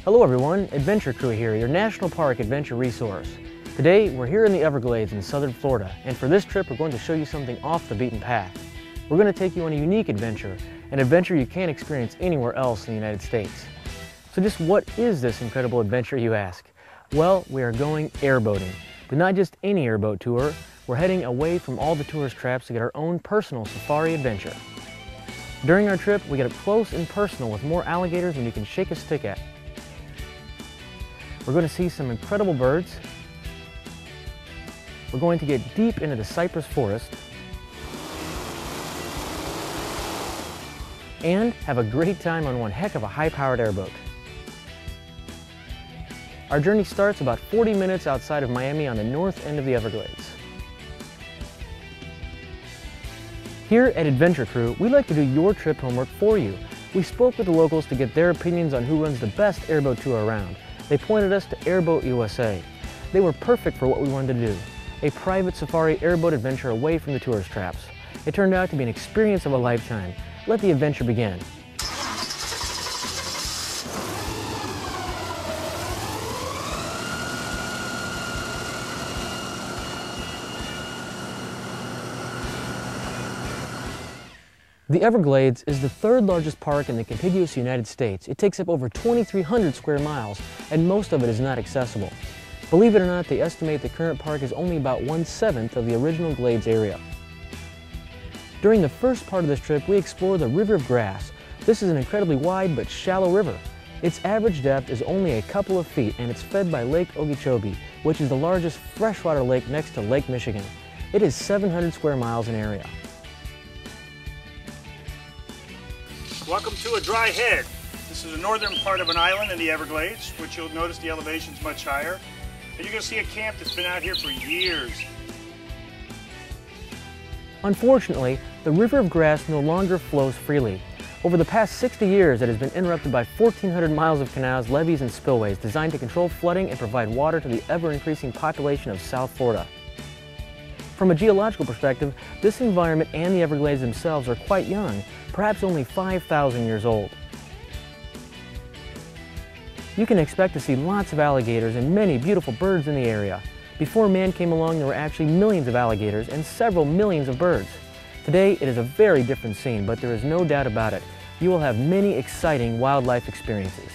Hello everyone, Adventure Crew here, your National Park adventure resource. Today we're here in the Everglades in southern Florida, and for this trip we're going to show you something off the beaten path. We're going to take you on a unique adventure, an adventure you can't experience anywhere else in the United States. So just what is this incredible adventure, you ask? Well, we are going airboating, but not just any airboat tour. We're heading away from all the tourist traps to get our own personal safari adventure. During our trip, we get up close and personal with more alligators than you can shake a stick at. We're going to see some incredible birds. We're going to get deep into the cypress forest and have a great time on one heck of a high-powered airboat. Our journey starts about 40 minutes outside of Miami on the north end of the Everglades. Here at Adventure Crew, we like to do your trip homework for you. We spoke with the locals to get their opinions on who runs the best airboat tour around. They pointed us to Airboat USA. They were perfect for what we wanted to do, a private safari airboat adventure away from the tourist traps. It turned out to be an experience of a lifetime. Let the adventure begin. The Everglades is the third largest park in the contiguous United States. It takes up over 2,300 square miles, and most of it is not accessible. Believe it or not, they estimate the current park is only about 1/7 of the original Glades area. During the first part of this trip, we explore the River of Grass. This is an incredibly wide but shallow river. Its average depth is only a couple of feet, and it's fed by Lake Okeechobee, which is the largest freshwater lake next to Lake Michigan. It is 700 square miles in area. Welcome to a dry head. This is the northern part of an island in the Everglades, which you'll notice the elevation's much higher. And you're going to see a camp that's been out here for years. Unfortunately, the River of Grass no longer flows freely. Over the past 60 years, it has been interrupted by 1,400 miles of canals, levees, and spillways designed to control flooding and provide water to the ever-increasing population of South Florida. From a geological perspective, this environment and the Everglades themselves are quite young, perhaps only 5,000 years old. You can expect to see lots of alligators and many beautiful birds in the area. Before man came along, there were actually millions of alligators and several millions of birds. Today, it is a very different scene, but there is no doubt about it. You will have many exciting wildlife experiences.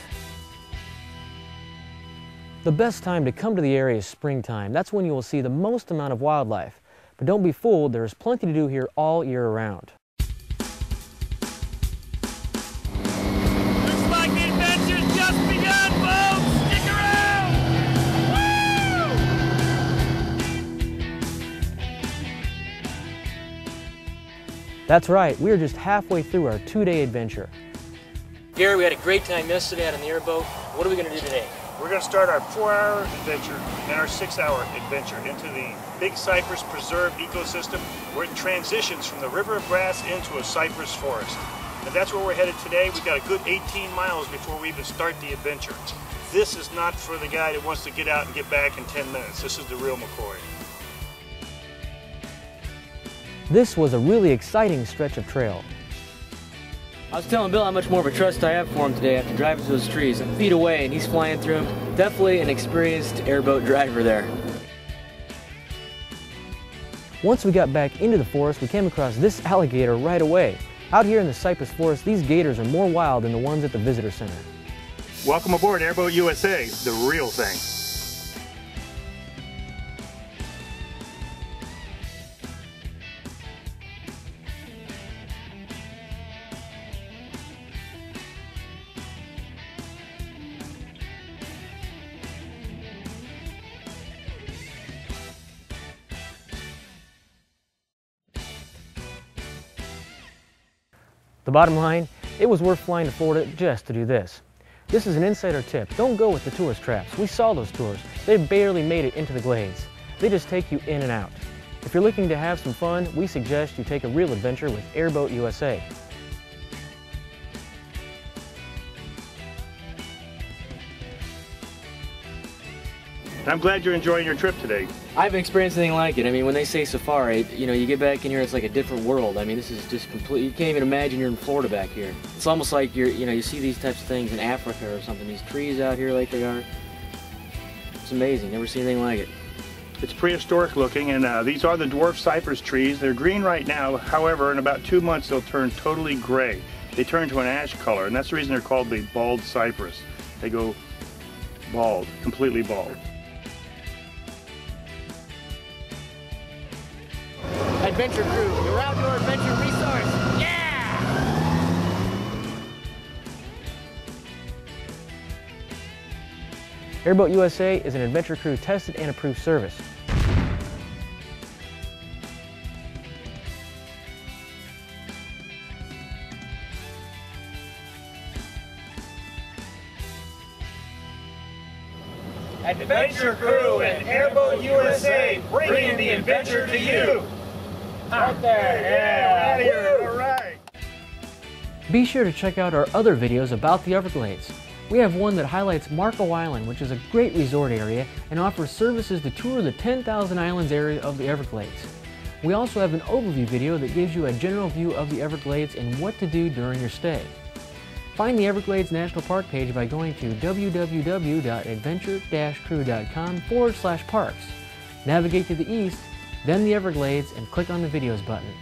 The best time to come to the area is springtime. That's when you will see the most amount of wildlife. But don't be fooled, there is plenty to do here all year round. Looks like the adventure's just begun, folks! Stick around! Woo! That's right, we are just halfway through our 2-day adventure. Gary, we had a great time yesterday out on the airboat. What are we going to do today? We're going to start our 4-hour adventure and our 6-hour adventure into the Big Cypress Preserve ecosystem, where it transitions from the River of Grass into a cypress forest. And that's where we're headed today. We've got a good 18 miles before we even start the adventure. This is not for the guy that wants to get out and get back in 10 minutes. This is the real McCoy. This was a really exciting stretch of trail. I was telling Bill how much more of a trust I have for him today after driving through those trees. I'm feet away and he's flying through them. Definitely an experienced airboat driver there. Once we got back into the forest, we came across this alligator right away. Out here in the cypress forest, these gators are more wild than the ones at the visitor center. Welcome aboard Airboat USA, the real thing. The bottom line, it was worth flying to Florida just to do this. This is an insider tip. Don't go with the tourist traps. We saw those tours. They barely made it into the Glades. They just take you in and out. If you're looking to have some fun, we suggest you take a real adventure with Airboat USA. I'm glad you're enjoying your trip today. I haven't experienced anything like it. I mean, when they say safari, you know, you get back in here, it's like a different world. I mean, this is just complete. You can't even imagine you're in Florida back here. It's almost like you see these types of things in Africa or something. These trees out here like they are. It's amazing. Never seen anything like it. It's prehistoric looking, and these are the dwarf cypress trees. They're green right now. However, in about 2 months, they'll turn totally gray. They turn to an ash color, and that's the reason they're called the bald cypress. They go bald, completely bald. Adventure crew, your outdoor adventure resource. Yeah! Airboat USA is an Adventure Crew tested and approved service. Adventure Crew and Airboat USA, bringing the adventure to you. Out there, yeah, out here, all right. Be sure to check out our other videos about the Everglades. We have one that highlights Marco Island, which is a great resort area and offers services to tour the 10,000 Islands area of the Everglades. We also have an overview video that gives you a general view of the Everglades and what to do during your stay. Find the Everglades National Park page by going to www.adventure-crew.com/parks. Navigate to the east, then the Everglades, and click on the videos button.